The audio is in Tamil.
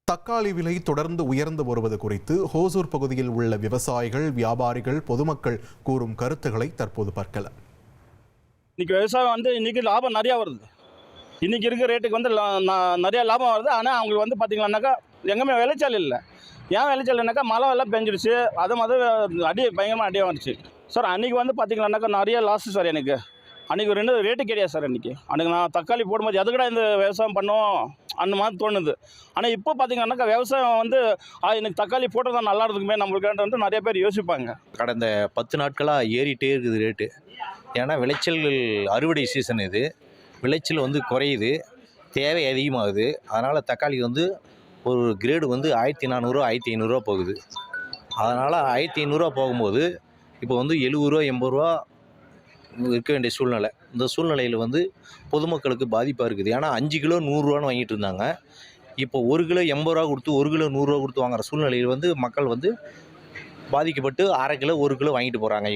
தக்காளி விலை தொடர்ந்து உயர்ந்து வருவது குறித்து ஹோசூர் பகுதியில் உள்ள விவசாயிகள், வியாபாரிகள், பொதுமக்கள் கூறும் கருத்துக்களை தற்போது பார்க்கலாம். இன்னைக்கு விவசாயம் இன்னைக்கு லாபம் நிறையா வருது. இன்னைக்கு இருக்கிற ரேட்டுக்கு நிறைய லாபம் வருது. ஆனால் அவங்களுக்கு பார்த்தீங்கன்னாக்கா எங்கேயுமே விளைச்சல் இல்லை. ஏன் விளைச்சல் இல்லைனாக்கா மழை எல்லாம் பெஞ்சிடுச்சு. பயங்கரமாக அடியாக வந்துச்சு சார். அன்றைக்கி பார்த்தீங்கன்னாக்கா நிறைய லாஸு சார். எனக்கு அன்றைக்கி ரேட்டு கிடையாது சார். அன்றைக்கி நான் தக்காளி போடும்போது எதுக்கடா இந்த விவசாயம் பண்ணோம் அந்த மாதிரி தோணுது. ஆனால் இப்போ பார்த்தீங்கன்னாக்கா விவசாயம் எனக்கு தக்காளி போட்டது தான் நல்லா இருக்குமே நம்மளுக்கு நிறைய பேர் யோசிப்பாங்க. கடந்த 10 நாட்களாக ஏறிட்டே இருக்குது ரேட்டு. ஏன்னா விளைச்சல்கள் அறுவடை சீசன் இது. விளைச்சல் குறையுது, தேவை அதிகமாகுது. அதனால் தக்காளி ஒரு கிரேடு 1400 1500 போகுது. அதனால் 1500 போகும்போது இப்போ 70 ரூபா 80 ரூபா இருக்க வேண்டிய சூழ்நிலை. இந்த சூழ்நிலையில் பொதுமக்களுக்கு பாதிப்பாக இருக்குது. ஏன்னா 5 கிலோ 100 ரூபான்னு வாங்கிட்டு இருந்தாங்க. இப்போ 1 கிலோ 80 ரூபா கொடுத்து 1 கிலோ 100 ரூபா கொடுத்து வாங்குற சூழ்நிலையில் மக்கள் பாதிக்கப்பட்டு 1/2 கிலோ 1 கிலோ வாங்கிட்டு போகிறாங்க.